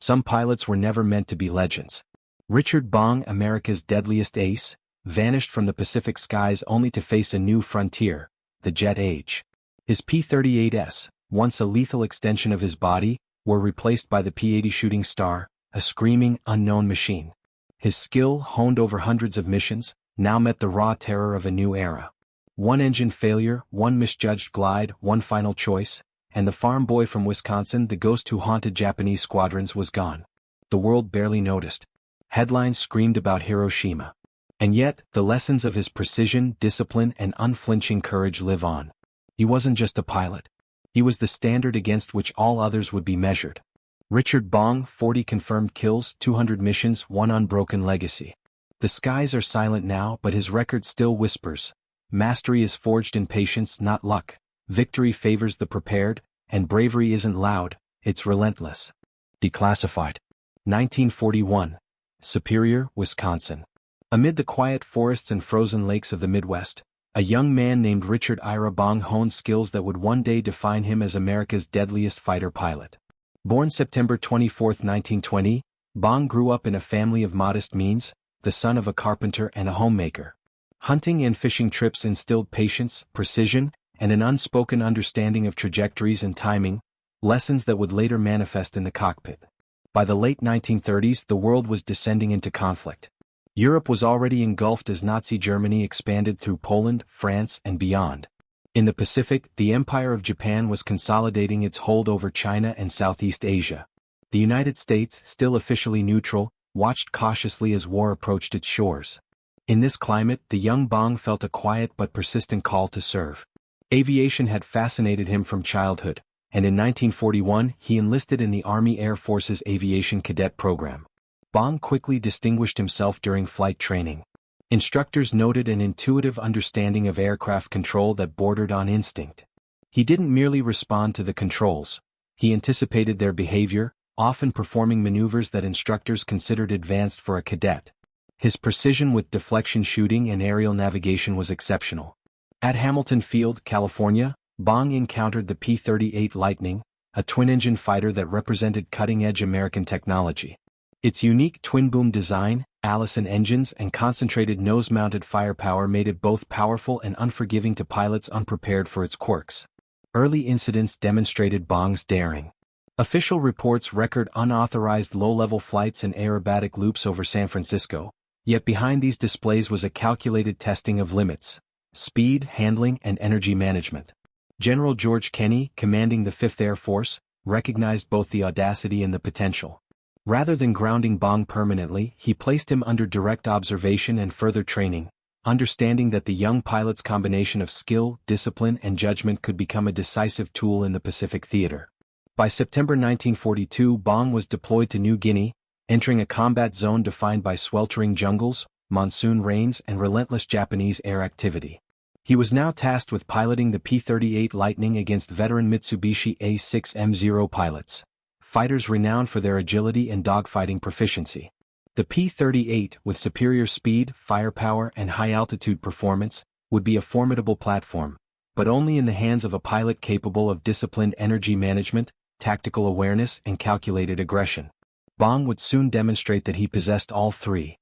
Some pilots were never meant to be legends. Richard Bong, America's deadliest ace, vanished from the Pacific skies only to face a new frontier, the jet age. His P-38s, once a lethal extension of his body, were replaced by the P-80 Shooting Star, a screaming, unknown machine. His skill, honed over hundreds of missions, now met the raw terror of a new era. One engine failure, one misjudged glide, one final choice, and the farm boy from Wisconsin, the ghost who haunted Japanese squadrons, was gone. The world barely noticed. Headlines screamed about Hiroshima. And yet, the lessons of his precision, discipline, and unflinching courage live on. He wasn't just a pilot. He was the standard against which all others would be measured. Richard Bong, 40 confirmed kills, 200 missions, one unbroken legacy. The skies are silent now, but his record still whispers. Mastery is forged in patience, not luck. Victory favors the prepared, and bravery isn't loud, it's relentless. Declassified. 1941. Superior, Wisconsin. Amid the quiet forests and frozen lakes of the Midwest, a young man named Richard Ira Bong honed skills that would one day define him as America's deadliest fighter pilot. Born September 24, 1920, Bong grew up in a family of modest means, the son of a carpenter and a homemaker. Hunting and fishing trips instilled patience, precision, and an unspoken understanding of trajectories and timing, lessons that would later manifest in the cockpit. By the late 1930s, the world was descending into conflict. Europe was already engulfed as Nazi Germany expanded through Poland, France, and beyond. In the Pacific, the Empire of Japan was consolidating its hold over China and Southeast Asia. The United States, still officially neutral, watched cautiously as war approached its shores. In this climate, the young Bong felt a quiet but persistent call to serve. Aviation had fascinated him from childhood, and in 1941 he enlisted in the Army Air Force's Aviation Cadet Program. Bong quickly distinguished himself during flight training. Instructors noted an intuitive understanding of aircraft control that bordered on instinct. He didn't merely respond to the controls, he anticipated their behavior, often performing maneuvers that instructors considered advanced for a cadet. His precision with deflection shooting and aerial navigation was exceptional. At Hamilton Field, California, Bong encountered the P-38 Lightning, a twin-engine fighter that represented cutting-edge American technology. Its unique twin-boom design, Allison engines, and concentrated nose-mounted firepower made it both powerful and unforgiving to pilots unprepared for its quirks. Early incidents demonstrated Bong's daring. Official reports record unauthorized low-level flights and aerobatic loops over San Francisco, yet behind these displays was a calculated testing of limits: speed, handling, and energy management. General George Kenney, commanding the 5th Air Force, recognized both the audacity and the potential. Rather than grounding Bong permanently, he placed him under direct observation and further training, understanding that the young pilot's combination of skill, discipline, and judgment could become a decisive tool in the Pacific theater. By September 1942, Bong was deployed to New Guinea, entering a combat zone defined by sweltering jungles, monsoon rains, and relentless Japanese air activity. He was now tasked with piloting the P-38 Lightning against veteran Mitsubishi A6M0 pilots, fighters renowned for their agility and dogfighting proficiency. The P-38, with superior speed, firepower, and high-altitude performance, would be a formidable platform, but only in the hands of a pilot capable of disciplined energy management, tactical awareness, and calculated aggression. Bong would soon demonstrate that he possessed all three.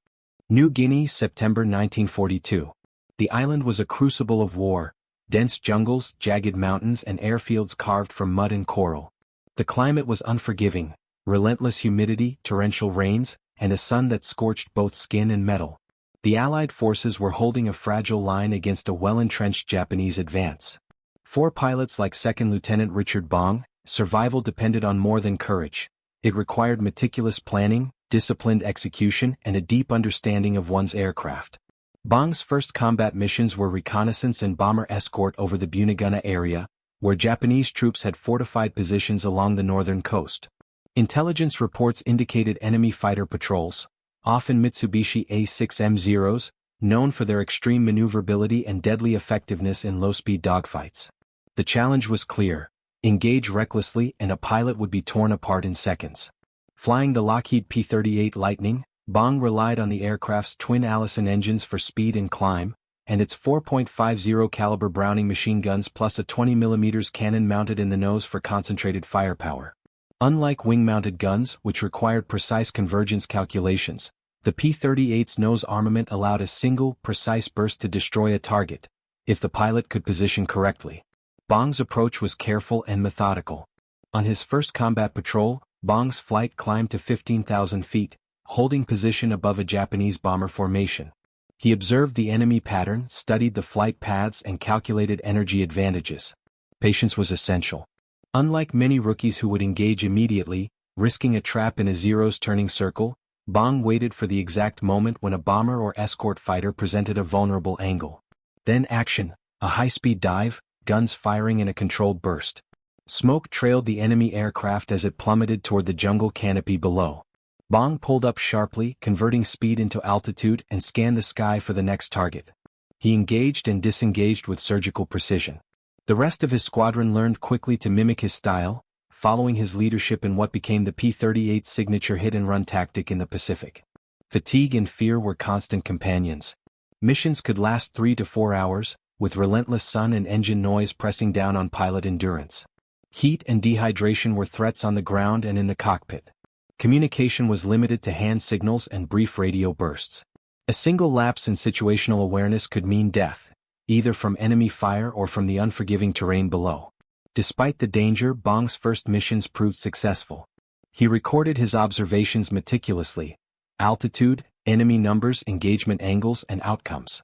New Guinea, September 1942. The island was a crucible of war: dense jungles, jagged mountains, and airfields carved from mud and coral. The climate was unforgiving: relentless humidity, torrential rains, and a sun that scorched both skin and metal. The Allied forces were holding a fragile line against a well-entrenched Japanese advance. For pilots like Second Lieutenant Richard Bong, survival depended on more than courage. It required meticulous planning, disciplined execution, and a deep understanding of one's aircraft. Bong's first combat missions were reconnaissance and bomber escort over the Bunagana area, where Japanese troops had fortified positions along the northern coast. Intelligence reports indicated enemy fighter patrols, often Mitsubishi A6M0s, known for their extreme maneuverability and deadly effectiveness in low-speed dogfights. The challenge was clear: engage recklessly and a pilot would be torn apart in seconds. Flying the Lockheed P-38 Lightning, Bong relied on the aircraft's twin Allison engines for speed and climb, and its 4.50 caliber Browning machine guns plus a 20mm cannon mounted in the nose for concentrated firepower. Unlike wing-mounted guns, which required precise convergence calculations, the P-38's nose armament allowed a single, precise burst to destroy a target, if the pilot could position correctly. Bong's approach was careful and methodical. On his first combat patrol, Bong's flight climbed to 15,000 feet, holding position above a Japanese bomber formation. He observed the enemy pattern, studied the flight paths and calculated energy advantages. Patience was essential. Unlike many rookies who would engage immediately, risking a trap in a zeros turning circle, Bong waited for the exact moment when a bomber or escort fighter presented a vulnerable angle. Then action, a high-speed dive, guns firing in a controlled burst. Smoke trailed the enemy aircraft as it plummeted toward the jungle canopy below. Bong pulled up sharply, converting speed into altitude and scanned the sky for the next target. He engaged and disengaged with surgical precision. The rest of his squadron learned quickly to mimic his style, following his leadership in what became the P-38's signature hit-and-run tactic in the Pacific. Fatigue and fear were constant companions. Missions could last 3 to 4 hours, with relentless sun and engine noise pressing down on pilot endurance. Heat and dehydration were threats on the ground and in the cockpit. Communication was limited to hand signals and brief radio bursts. A single lapse in situational awareness could mean death, either from enemy fire or from the unforgiving terrain below. Despite the danger, Bong's first missions proved successful. He recorded his observations meticulously: altitude, enemy numbers, engagement angles, and outcomes.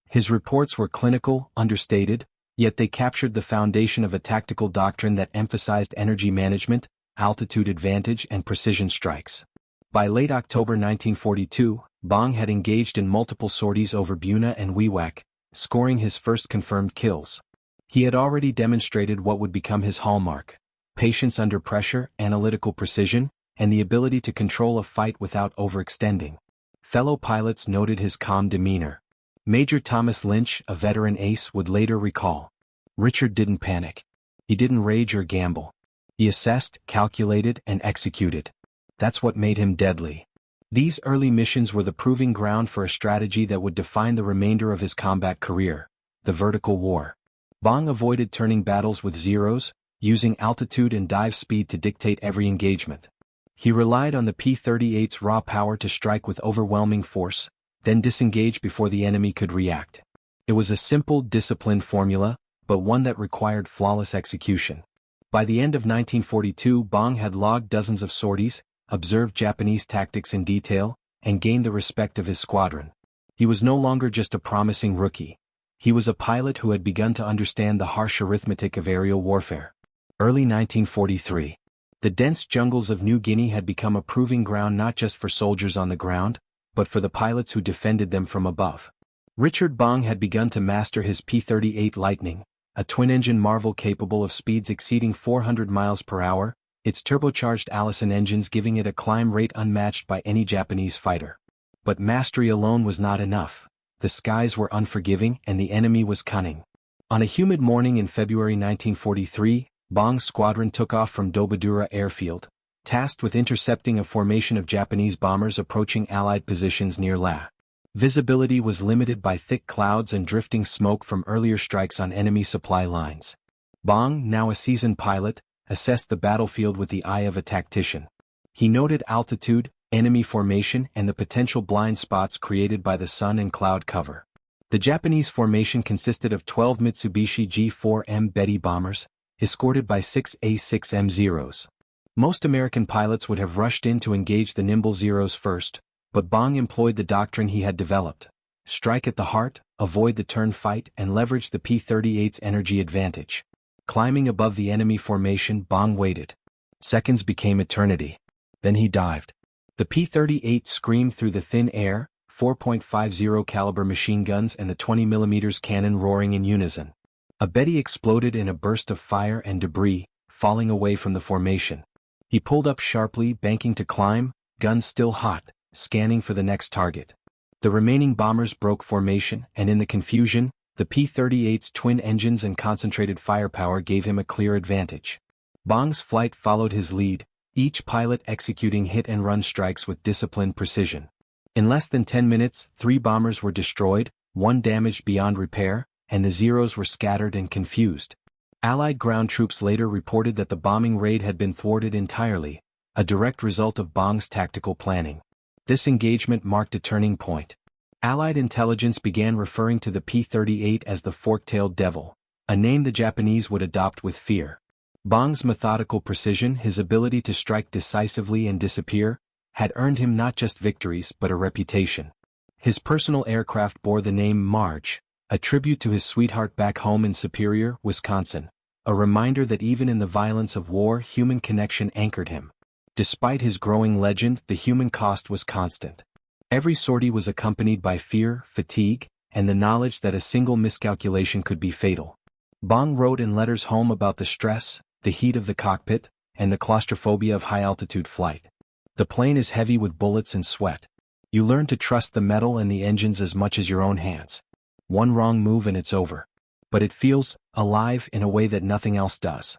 His reports were clinical, understated, yet they captured the foundation of a tactical doctrine that emphasized energy management, altitude advantage, and precision strikes. By late October 1942, Bong had engaged in multiple sorties over Buna and Wewak, scoring his first confirmed kills. He had already demonstrated what would become his hallmark: patience under pressure, analytical precision, and the ability to control a fight without overextending. Fellow pilots noted his calm demeanor. Major Thomas Lynch, a veteran ace, would later recall, "Richard didn't panic. He didn't rage or gamble. He assessed, calculated, and executed. That's what made him deadly." These early missions were the proving ground for a strategy that would define the remainder of his combat career: the vertical war. Bong avoided turning battles with zeros, using altitude and dive speed to dictate every engagement. He relied on the P-38's raw power to strike with overwhelming force, then disengage before the enemy could react. It was a simple, disciplined formula, but one that required flawless execution. By the end of 1942, Bong had logged dozens of sorties, observed Japanese tactics in detail, and gained the respect of his squadron. He was no longer just a promising rookie. He was a pilot who had begun to understand the harsh arithmetic of aerial warfare. Early 1943. The dense jungles of New Guinea had become a proving ground not just for soldiers on the ground, but for the pilots who defended them from above. Richard Bong had begun to master his P-38 Lightning, a twin-engine marvel capable of speeds exceeding 400 miles per hour, its turbocharged Allison engines giving it a climb rate unmatched by any Japanese fighter. But mastery alone was not enough. The skies were unforgiving and the enemy was cunning. On a humid morning in February 1943, Bong's squadron took off from Dobodura airfield, tasked with intercepting a formation of Japanese bombers approaching Allied positions near La. Visibility was limited by thick clouds and drifting smoke from earlier strikes on enemy supply lines. Bong, now a seasoned pilot, assessed the battlefield with the eye of a tactician. He noted altitude, enemy formation, and the potential blind spots created by the sun and cloud cover. The Japanese formation consisted of 12 Mitsubishi G4M Betty bombers, escorted by 6 A6M Zeros. Most American pilots would have rushed in to engage the nimble Zeros first, but Bong employed the doctrine he had developed: strike at the heart, avoid the turn fight, and leverage the P-38's energy advantage. Climbing above the enemy formation, Bong waited. Seconds became eternity. Then he dived. The P-38 screamed through the thin air, 4.50 caliber machine guns and a 20mm cannon roaring in unison. A Betty exploded in a burst of fire and debris, falling away from the formation. He pulled up sharply, banking to climb, guns still hot, scanning for the next target. The remaining bombers broke formation, and in the confusion, the P-38's twin engines and concentrated firepower gave him a clear advantage. Bong's flight followed his lead, each pilot executing hit-and-run strikes with disciplined precision. In less than 10 minutes, 3 bombers were destroyed, 1 damaged beyond repair, and the Zeros were scattered and confused. Allied ground troops later reported that the bombing raid had been thwarted entirely, a direct result of Bong's tactical planning. This engagement marked a turning point. Allied intelligence began referring to the P-38 as the fork-tailed devil, a name the Japanese would adopt with fear. Bong's methodical precision, his ability to strike decisively and disappear, had earned him not just victories but a reputation. His personal aircraft bore the name Marge, a tribute to his sweetheart back home in Superior, Wisconsin, a reminder that even in the violence of war, human connection anchored him. Despite his growing legend, the human cost was constant. Every sortie was accompanied by fear, fatigue, and the knowledge that a single miscalculation could be fatal. Bong wrote in letters home about the stress, the heat of the cockpit, and the claustrophobia of high-altitude flight. The plane is heavy with bullets and sweat. You learn to trust the metal and the engines as much as your own hands. One wrong move and it's over. But it feels alive in a way that nothing else does.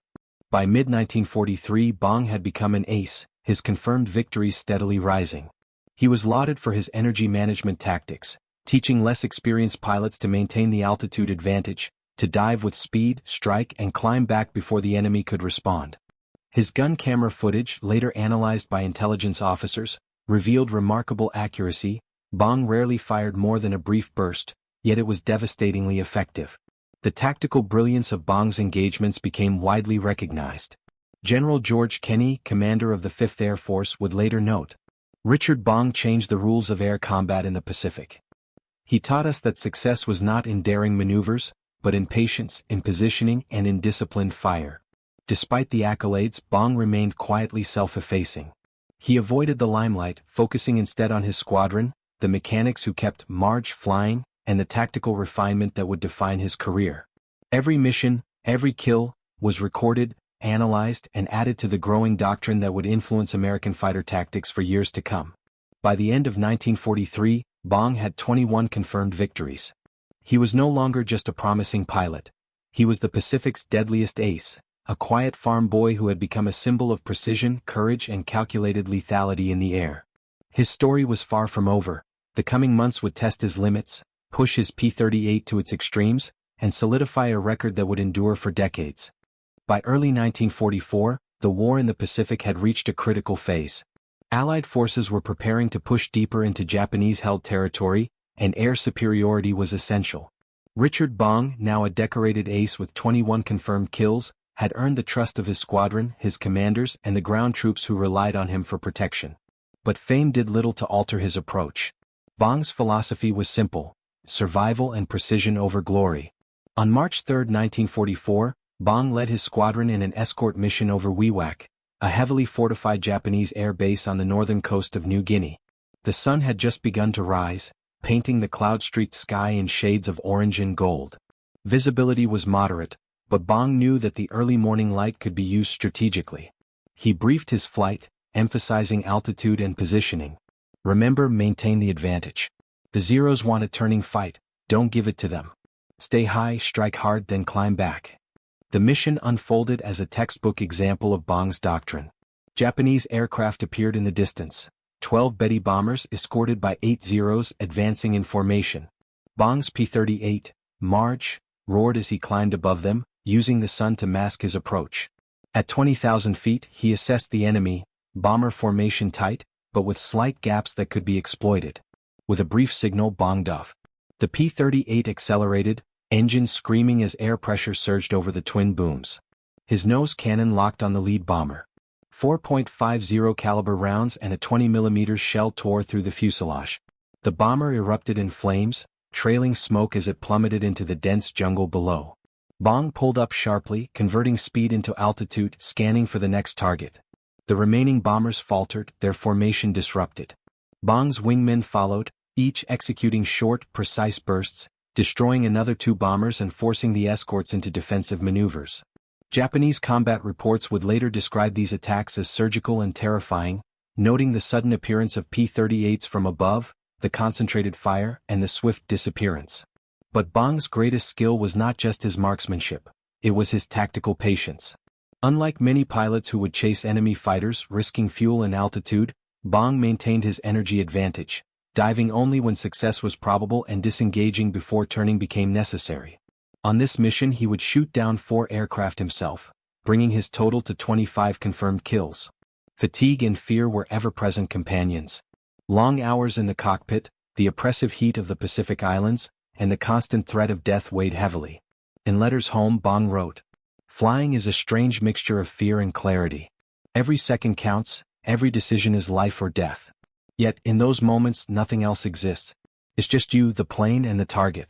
By mid-1943, Bong had become an ace, his confirmed victories steadily rising. He was lauded for his energy management tactics, teaching less experienced pilots to maintain the altitude advantage, to dive with speed, strike, and climb back before the enemy could respond. His gun camera footage, later analyzed by intelligence officers, revealed remarkable accuracy. Bong rarely fired more than a brief burst, yet it was devastatingly effective. The tactical brilliance of Bong's engagements became widely recognized. General George Kenney, commander of the 5th Air Force, would later note, "Richard Bong changed the rules of air combat in the Pacific. He taught us that success was not in daring maneuvers, but in patience, in positioning, and in disciplined fire." Despite the accolades, Bong remained quietly self-effacing. He avoided the limelight, focusing instead on his squadron, the mechanics who kept Marge flying, and the tactical refinement that would define his career. Every mission, every kill, was recorded, analyzed, and added to the growing doctrine that would influence American fighter tactics for years to come. By the end of 1943, Bong had 21 confirmed victories. He was no longer just a promising pilot. He was the Pacific's deadliest ace, a quiet farm boy who had become a symbol of precision, courage, and calculated lethality in the air. His story was far from over. The coming months would test his limits, push his P-38 to its extremes, and solidify a record that would endure for decades. By early 1944, the war in the Pacific had reached a critical phase. Allied forces were preparing to push deeper into Japanese-held territory, and air superiority was essential. Richard Bong, now a decorated ace with 21 confirmed kills, had earned the trust of his squadron, his commanders, and the ground troops who relied on him for protection. But fame did little to alter his approach. Bong's philosophy was simple: survival and precision over glory. On March 3, 1944, Bong led his squadron in an escort mission over Wewak, a heavily fortified Japanese air base on the northern coast of New Guinea. The sun had just begun to rise, painting the cloud-streaked sky in shades of orange and gold. Visibility was moderate, but Bong knew that the early morning light could be used strategically. He briefed his flight, emphasizing altitude and positioning. "Remember, maintain the advantage. The Zeros want a turning fight, don't give it to them. Stay high, strike hard, then climb back." The mission unfolded as a textbook example of Bong's doctrine. Japanese aircraft appeared in the distance, 12 Betty bombers escorted by 8 Zeros advancing in formation. Bong's P-38, Marge, roared as he climbed above them, using the sun to mask his approach. At 20,000 feet, he assessed the enemy, bomber formation tight, but with slight gaps that could be exploited. With a brief signal, Bong dove. The P-38 accelerated, engines screaming as air pressure surged over the twin booms. His nose cannon locked on the lead bomber. 4.50 caliber rounds and a 20mm shell tore through the fuselage. The bomber erupted in flames, trailing smoke as it plummeted into the dense jungle below. Bong pulled up sharply, converting speed into altitude, scanning for the next target. The remaining bombers faltered, their formation disrupted. Bong's wingmen followed, each executing short, precise bursts, destroying another 2 bombers and forcing the escorts into defensive maneuvers. Japanese combat reports would later describe these attacks as surgical and terrifying, noting the sudden appearance of P-38s from above, the concentrated fire, and the swift disappearance. But Bong's greatest skill was not just his marksmanship, it was his tactical patience. Unlike many pilots who would chase enemy fighters, risking fuel and altitude, Bong maintained his energy advantage, diving only when success was probable and disengaging before turning became necessary. On this mission he would shoot down 4 aircraft himself, bringing his total to 25 confirmed kills. Fatigue and fear were ever-present companions. Long hours in the cockpit, the oppressive heat of the Pacific Islands, and the constant threat of death weighed heavily. In letters home, Bong wrote, "Flying is a strange mixture of fear and clarity. Every second counts, every decision is life or death. Yet, in those moments, nothing else exists. It's just you, the plane, and the target."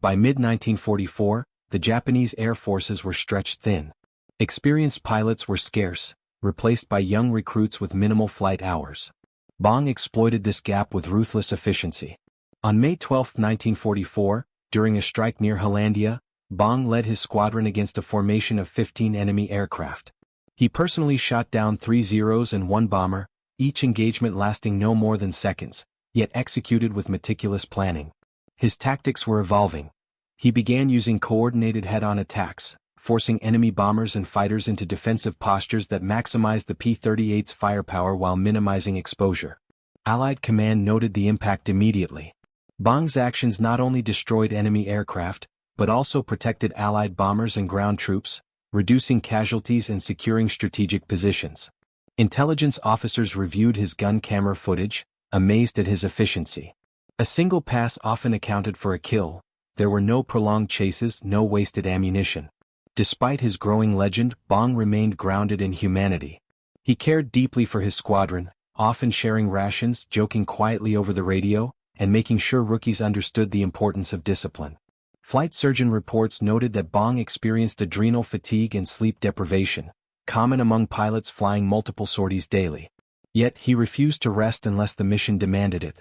By mid-1944, the Japanese air forces were stretched thin. Experienced pilots were scarce, replaced by young recruits with minimal flight hours. Bong exploited this gap with ruthless efficiency. On May 12, 1944, during a strike near Hollandia, Bong led his squadron against a formation of 15 enemy aircraft. He personally shot down 3 Zeros and 1 bomber, each engagement lasting no more than seconds, yet executed with meticulous planning. His tactics were evolving. He began using coordinated head-on attacks, forcing enemy bombers and fighters into defensive postures that maximized the P-38's firepower while minimizing exposure. Allied command noted the impact immediately. Bong's actions not only destroyed enemy aircraft, but also protected Allied bombers and ground troops, reducing casualties and securing strategic positions. Intelligence officers reviewed his gun camera footage, amazed at his efficiency. A single pass often accounted for a kill. There were no prolonged chases, no wasted ammunition. Despite his growing legend, Bong remained grounded in humanity. He cared deeply for his squadron, often sharing rations, joking quietly over the radio, and making sure rookies understood the importance of discipline. Flight surgeon reports noted that Bong experienced adrenal fatigue and sleep deprivation, common among pilots flying multiple sorties daily. Yet he refused to rest unless the mission demanded it.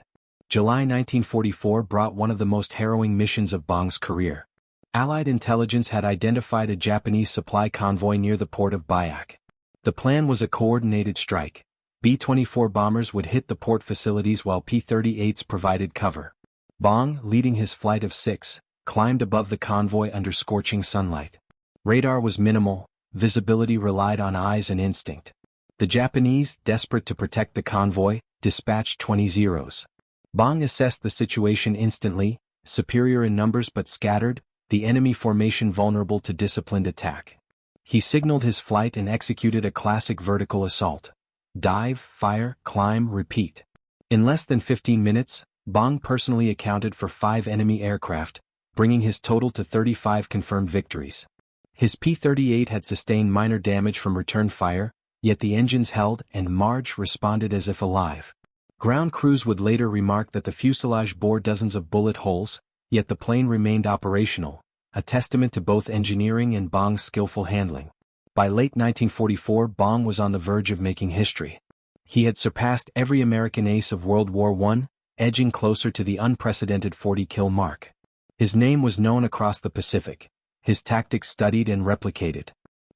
July 1944 brought one of the most harrowing missions of Bong's career. Allied intelligence had identified a Japanese supply convoy near the port of Biak. The plan was a coordinated strike. B-24 bombers would hit the port facilities while P-38s provided cover. Bong, leading his flight of 6, climbed above the convoy under scorching sunlight. Radar was minimal, visibility relied on eyes and instinct. The Japanese, desperate to protect the convoy, dispatched 20 Zeros. Bong assessed the situation instantly, superior in numbers but scattered, the enemy formation vulnerable to disciplined attack. He signaled his flight and executed a classic vertical assault. Dive, fire, climb, repeat. In less than 15 minutes, Bong personally accounted for 5 enemy aircraft, bringing his total to 35 confirmed victories. His P-38 had sustained minor damage from return fire, yet the engines held and Marge responded as if alive. Ground crews would later remark that the fuselage bore dozens of bullet holes, yet the plane remained operational, a testament to both engineering and Bong's skillful handling. By late 1944, Bong was on the verge of making history. He had surpassed every American ace of World War I, edging closer to the unprecedented 40-kill mark. His name was known across the Pacific, his tactics studied and replicated.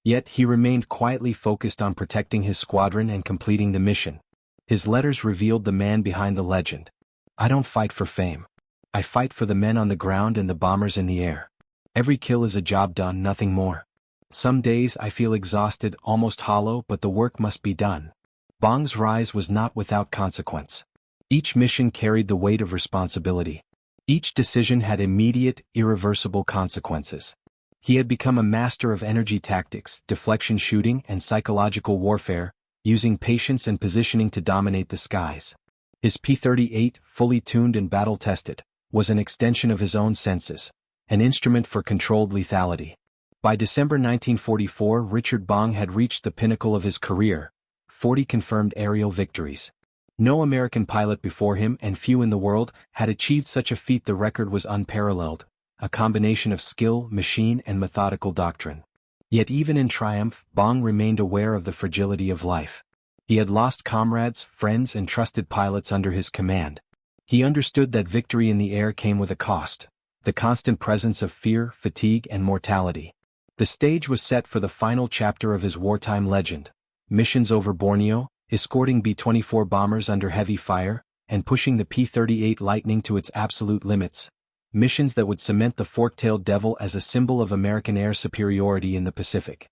Yet he remained quietly focused on protecting his squadron and completing the mission. His letters revealed the man behind the legend. "I don't fight for fame. I fight for the men on the ground and the bombers in the air. Every kill is a job done, nothing more. Some days I feel exhausted, almost hollow, but the work must be done." Bong's rise was not without consequence. Each mission carried the weight of responsibility. Each decision had immediate, irreversible consequences. He had become a master of energy tactics, deflection shooting, and psychological warfare, using patience and positioning to dominate the skies. His P-38, fully tuned and battle-tested, was an extension of his own senses, an instrument for controlled lethality. By December 1944, Richard Bong had reached the pinnacle of his career, 40 confirmed aerial victories. No American pilot before him, and few in the world, had achieved such a feat. The record was unparalleled, a combination of skill, machine, and methodical doctrine. Yet even in triumph, Bong remained aware of the fragility of life. He had lost comrades, friends, and trusted pilots under his command. He understood that victory in the air came with a cost, the constant presence of fear, fatigue, and mortality. The stage was set for the final chapter of his wartime legend: missions over Borneo, escorting B-24 bombers under heavy fire, and pushing the P-38 Lightning to its absolute limits. Missions that would cement the fork-tailed devil as a symbol of American air superiority in the Pacific.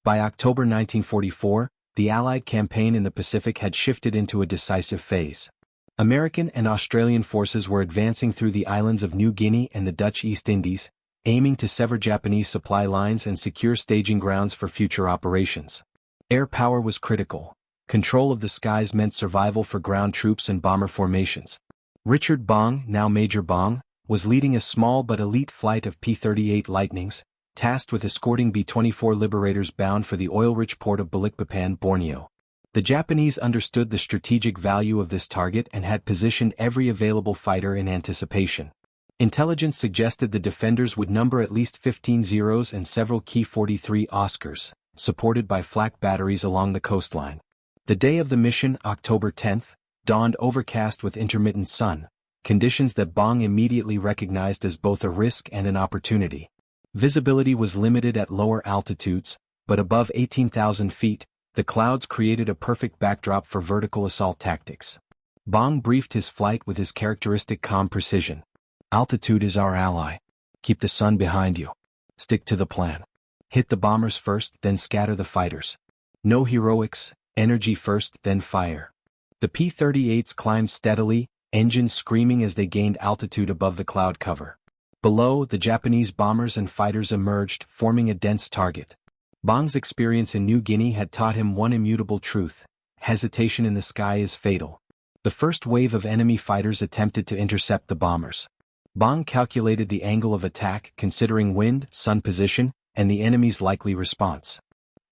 By October 1944, the Allied campaign in the Pacific had shifted into a decisive phase. American and Australian forces were advancing through the islands of New Guinea and the Dutch East Indies, aiming to sever Japanese supply lines and secure staging grounds for future operations. Air power was critical. Control of the skies meant survival for ground troops and bomber formations. Richard Bong, now Major Bong, was leading a small but elite flight of P-38 Lightnings, tasked with escorting B-24 Liberators bound for the oil-rich port of Balikpapan, Borneo. The Japanese understood the strategic value of this target and had positioned every available fighter in anticipation. Intelligence suggested the defenders would number at least 15 Zeros and several Ki-43 Oscars, supported by flak batteries along the coastline. The day of the mission, October 10th, dawned overcast with intermittent sun, conditions that Bong immediately recognized as both a risk and an opportunity. Visibility was limited at lower altitudes, but above 18,000 feet, the clouds created a perfect backdrop for vertical assault tactics. Bong briefed his flight with his characteristic calm precision. Altitude is our ally. Keep the sun behind you. Stick to the plan. Hit the bombers first, then scatter the fighters. No heroics, energy first, then fire. The P-38s climbed steadily, engines screaming as they gained altitude above the cloud cover. Below, the Japanese bombers and fighters emerged, forming a dense target. Bong's experience in New Guinea had taught him one immutable truth: hesitation in the sky is fatal. The first wave of enemy fighters attempted to intercept the bombers. Bong calculated the angle of attack, considering wind, sun position, and the enemy's likely response.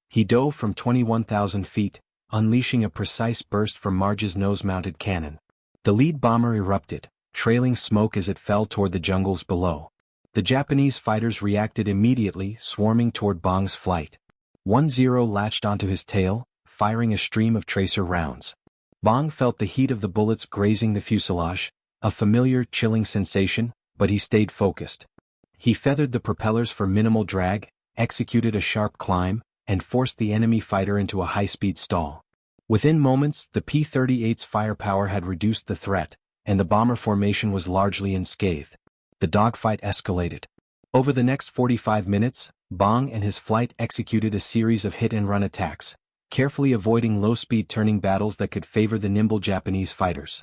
He dove from 21,000 feet, unleashing a precise burst from Marge's nose-mounted cannon. The lead bomber erupted, trailing smoke as it fell toward the jungles below. The Japanese fighters reacted immediately, swarming toward Bong's flight. 1-0 latched onto his tail, firing a stream of tracer rounds. Bong felt the heat of the bullets grazing the fuselage, a familiar, chilling sensation, but he stayed focused. He feathered the propellers for minimal drag, executed a sharp climb, and forced the enemy fighter into a high-speed stall. Within moments, the P-38's firepower had reduced the threat, and the bomber formation was largely unscathed. The dogfight escalated. Over the next 45 minutes, Bong and his flight executed a series of hit-and-run attacks, carefully avoiding low-speed turning battles that could favor the nimble Japanese fighters.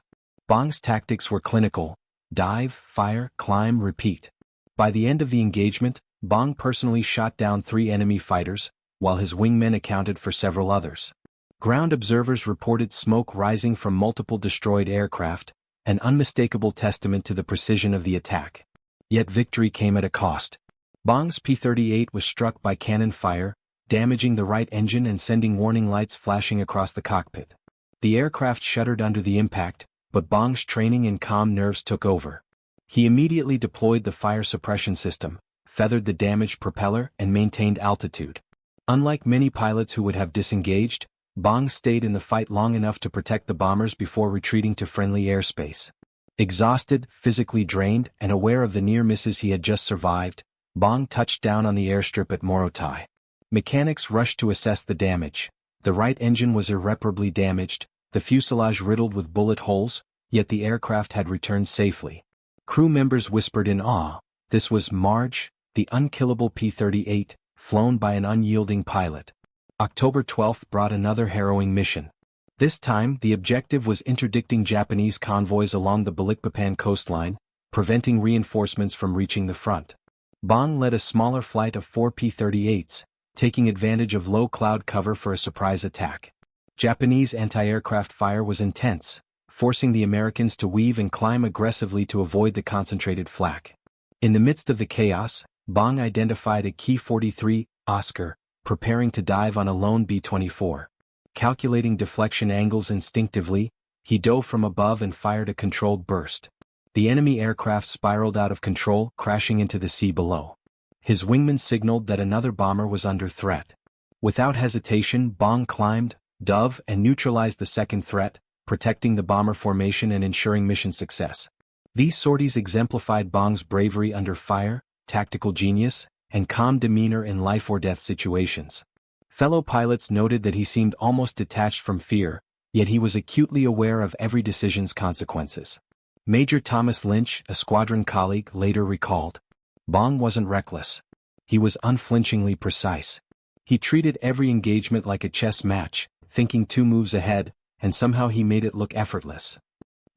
Bong's tactics were clinical: dive, fire, climb, repeat. By the end of the engagement, Bong personally shot down 3 enemy fighters, while his wingmen accounted for several others. Ground observers reported smoke rising from multiple destroyed aircraft, an unmistakable testament to the precision of the attack. Yet victory came at a cost. Bong's P-38 was struck by cannon fire, damaging the right engine and sending warning lights flashing across the cockpit. The aircraft shuddered under the impact, but Bong's training and calm nerves took over. He immediately deployed the fire suppression system, feathered the damaged propeller, and maintained altitude. Unlike many pilots who would have disengaged, Bong stayed in the fight long enough to protect the bombers before retreating to friendly airspace. Exhausted, physically drained, and aware of the near misses he had just survived, Bong touched down on the airstrip at Morotai. Mechanics rushed to assess the damage. The right engine was irreparably damaged, the fuselage riddled with bullet holes, yet the aircraft had returned safely. Crew members whispered in awe. This was Marge, the unkillable P-38, flown by an unyielding pilot. October 12th brought another harrowing mission. This time, the objective was interdicting Japanese convoys along the Balikpapan coastline, preventing reinforcements from reaching the front. Bong led a smaller flight of 4 P-38s, taking advantage of low cloud cover for a surprise attack. Japanese anti-aircraft fire was intense, forcing the Americans to weave and climb aggressively to avoid the concentrated flak. In the midst of the chaos, Bong identified a Ki-43 Oscar, preparing to dive on a lone B-24. Calculating deflection angles instinctively, he dove from above and fired a controlled burst. The enemy aircraft spiraled out of control, crashing into the sea below. His wingman signaled that another bomber was under threat. Without hesitation, Bong climbed, dove, and neutralized the second threat, protecting the bomber formation and ensuring mission success. These sorties exemplified Bong's bravery under fire, tactical genius, and calm demeanor in life-or-death situations. Fellow pilots noted that he seemed almost detached from fear, yet he was acutely aware of every decision's consequences. Major Thomas Lynch, a squadron colleague, later recalled, "Bong wasn't reckless. He was unflinchingly precise. He treated every engagement like a chess match, thinking 2 moves ahead, and somehow he made it look effortless."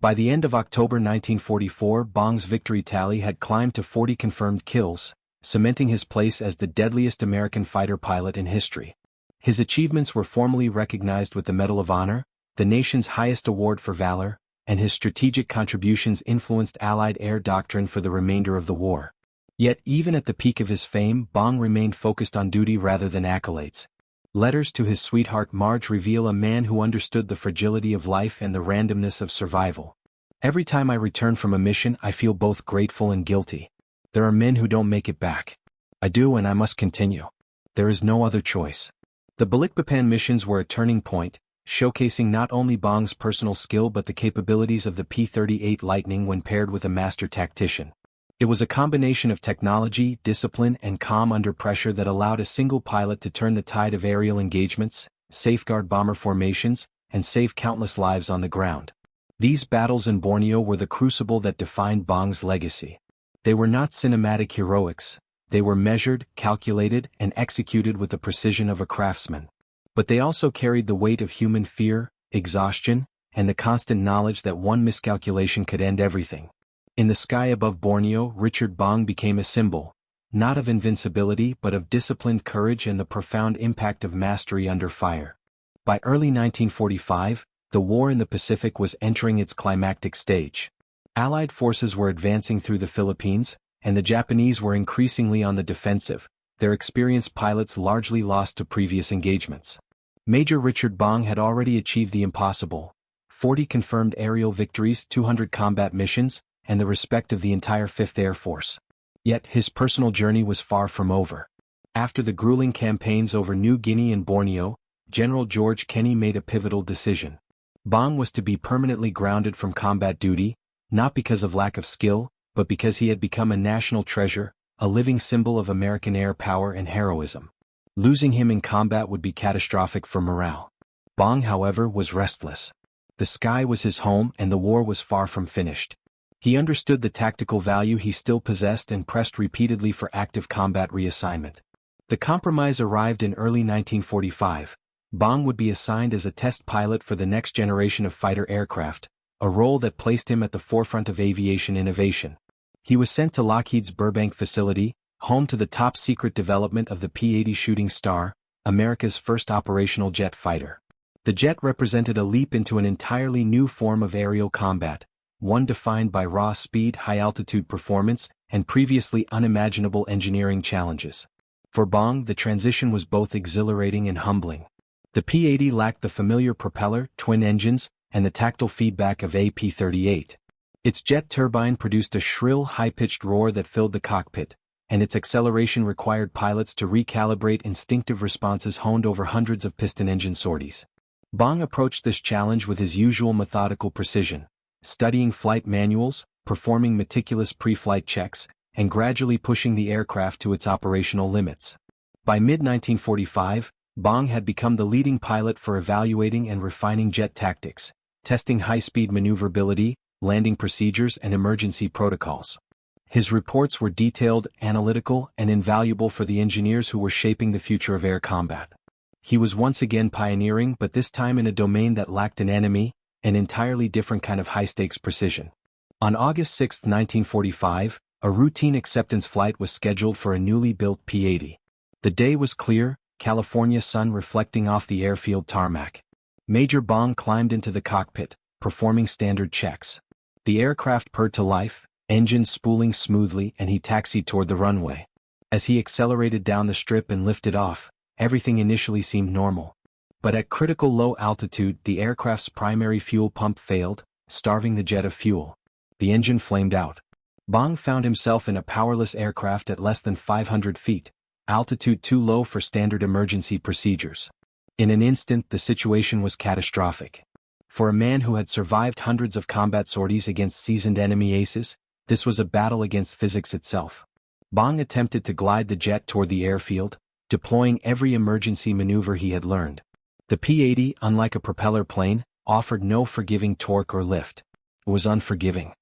By the end of October 1944, Bong's victory tally had climbed to 40 confirmed kills, cementing his place as the deadliest American fighter pilot in history. His achievements were formally recognized with the Medal of Honor, the nation's highest award for valor, and his strategic contributions influenced Allied air doctrine for the remainder of the war. Yet even at the peak of his fame, Bong remained focused on duty rather than accolades. Letters to his sweetheart Marge reveal a man who understood the fragility of life and the randomness of survival. Every time I return from a mission, I feel both grateful and guilty. There are men who don't make it back. I do, and I must continue. There is no other choice. The Balikpapan missions were a turning point, showcasing not only Bong's personal skill but the capabilities of the P-38 Lightning when paired with a master tactician. It was a combination of technology, discipline, and calm under pressure that allowed a single pilot to turn the tide of aerial engagements, safeguard bomber formations, and save countless lives on the ground. These battles in Borneo were the crucible that defined Bong's legacy. They were not cinematic heroics. They were measured, calculated, and executed with the precision of a craftsman. But they also carried the weight of human fear, exhaustion, and the constant knowledge that one miscalculation could end everything. In the sky above Borneo, Richard Bong became a symbol, not of invincibility but of disciplined courage and the profound impact of mastery under fire. By early 1945, the war in the Pacific was entering its climactic stage. Allied forces were advancing through the Philippines, and the Japanese were increasingly on the defensive, their experienced pilots largely lost to previous engagements. Major Richard Bong had already achieved the impossible: 40 confirmed aerial victories, 200 combat missions, and the respect of the entire 5th Air Force. Yet his personal journey was far from over. After the grueling campaigns over New Guinea and Borneo, General George Kenney made a pivotal decision. Bong was to be permanently grounded from combat duty, not because of lack of skill, but because he had become a national treasure, a living symbol of American air power and heroism. Losing him in combat would be catastrophic for morale. Bong, however, was restless. The sky was his home and the war was far from finished. He understood the tactical value he still possessed and pressed repeatedly for active combat reassignment. The compromise arrived in early 1945. Bong would be assigned as a test pilot for the next generation of fighter aircraft, a role that placed him at the forefront of aviation innovation. He was sent to Lockheed's Burbank facility, home to the top-secret development of the P-80 Shooting Star, America's first operational jet fighter. The jet represented a leap into an entirely new form of aerial combat, one defined by raw speed, high-altitude performance, and previously unimaginable engineering challenges. For Bong, the transition was both exhilarating and humbling. The P-80 lacked the familiar propeller, twin engines, and the tactile feedback of a P-38. Its jet turbine produced a shrill, high-pitched roar that filled the cockpit, and its acceleration required pilots to recalibrate instinctive responses honed over hundreds of piston engine sorties. Bong approached this challenge with his usual methodical precision, studying flight manuals, performing meticulous pre-flight checks, and gradually pushing the aircraft to its operational limits. By mid-1945, Bong had become the leading pilot for evaluating and refining jet tactics, testing high-speed maneuverability, landing procedures, and emergency protocols. His reports were detailed, analytical, and invaluable for the engineers who were shaping the future of air combat. He was once again pioneering, but this time in a domain that lacked an enemy, an entirely different kind of high-stakes precision. On August 6, 1945, a routine acceptance flight was scheduled for a newly built P-80. The day was clear, California sun reflecting off the airfield tarmac. Major Bong climbed into the cockpit, performing standard checks. The aircraft purred to life, engines spooling smoothly, and he taxied toward the runway. As he accelerated down the strip and lifted off, everything initially seemed normal. But at critical low altitude, the aircraft's primary fuel pump failed, starving the jet of fuel. The engine flamed out. Bong found himself in a powerless aircraft at less than 500 feet, altitude too low for standard emergency procedures. In an instant, the situation was catastrophic. For a man who had survived hundreds of combat sorties against seasoned enemy aces, this was a battle against physics itself. Bong attempted to glide the jet toward the airfield, deploying every emergency maneuver he had learned. The P-80, unlike a propeller plane, offered no forgiving torque or lift. It was unforgiving.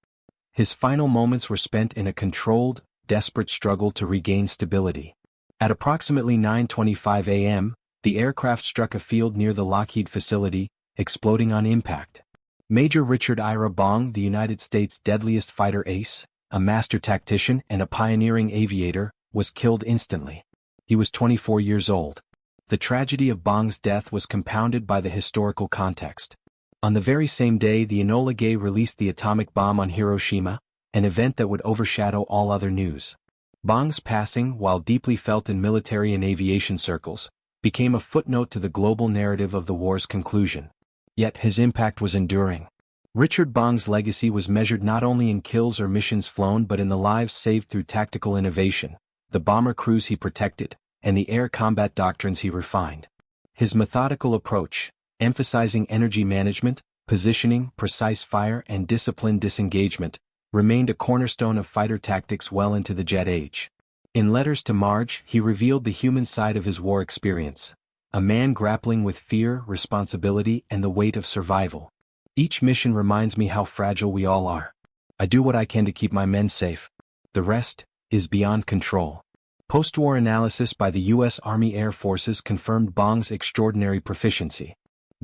His final moments were spent in a controlled, desperate struggle to regain stability. At approximately 9:25 a.m., the aircraft struck a field near the Lockheed facility, exploding on impact. Major Richard Ira Bong, the United States' deadliest fighter ace, a master tactician and a pioneering aviator, was killed instantly. He was 24 years old. The tragedy of Bong's death was compounded by the historical context. On the very same day the Enola Gay released the atomic bomb on Hiroshima, an event that would overshadow all other news. Bong's passing, while deeply felt in military and aviation circles, became a footnote to the global narrative of the war's conclusion. Yet his impact was enduring. Richard Bong's legacy was measured not only in kills or missions flown but in the lives saved through tactical innovation, the bomber crews he protected, and the air combat doctrines he refined. His methodical approach, emphasizing energy management, positioning, precise fire, and disciplined disengagement, remained a cornerstone of fighter tactics well into the jet age. In Letters to Marge, he revealed the human side of his war experience, a man grappling with fear, responsibility, and the weight of survival. Each mission reminds me how fragile we all are. I do what I can to keep my men safe. The rest is beyond control. Post-war analysis by the U.S. Army Air Forces confirmed Bong's extraordinary proficiency.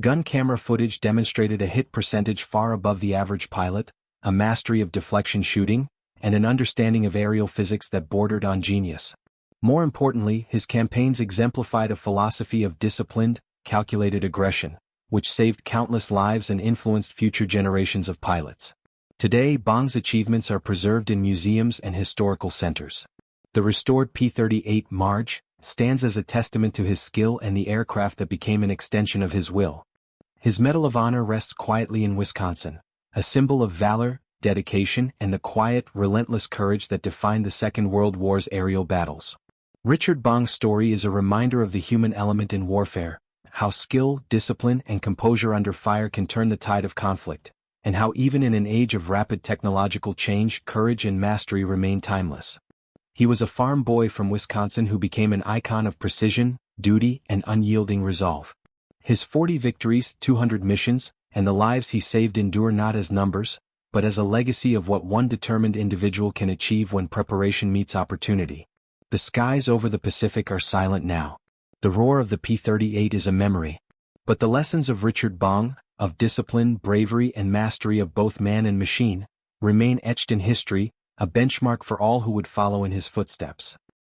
Gun camera footage demonstrated a hit percentage far above the average pilot, a mastery of deflection shooting, and an understanding of aerial physics that bordered on genius. More importantly, his campaigns exemplified a philosophy of disciplined, calculated aggression, which saved countless lives and influenced future generations of pilots. Today, Bong's achievements are preserved in museums and historical centers. The restored P-38 Marge stands as a testament to his skill and the aircraft that became an extension of his will. His Medal of Honor rests quietly in Wisconsin, a symbol of valor, dedication, and the quiet, relentless courage that defined the Second World War's aerial battles. Richard Bong's story is a reminder of the human element in warfare, how skill, discipline, and composure under fire can turn the tide of conflict, and how even in an age of rapid technological change, courage and mastery remain timeless. He was a farm boy from Wisconsin who became an icon of precision, duty, and unyielding resolve. His 40 victories, 200 missions, and the lives he saved endure not as numbers, but as a legacy of what one determined individual can achieve when preparation meets opportunity. The skies over the Pacific are silent now. The roar of the P-38 is a memory. But the lessons of Richard Bong, of discipline, bravery, and mastery of both man and machine, remain etched in history, a benchmark for all who would follow in his footsteps.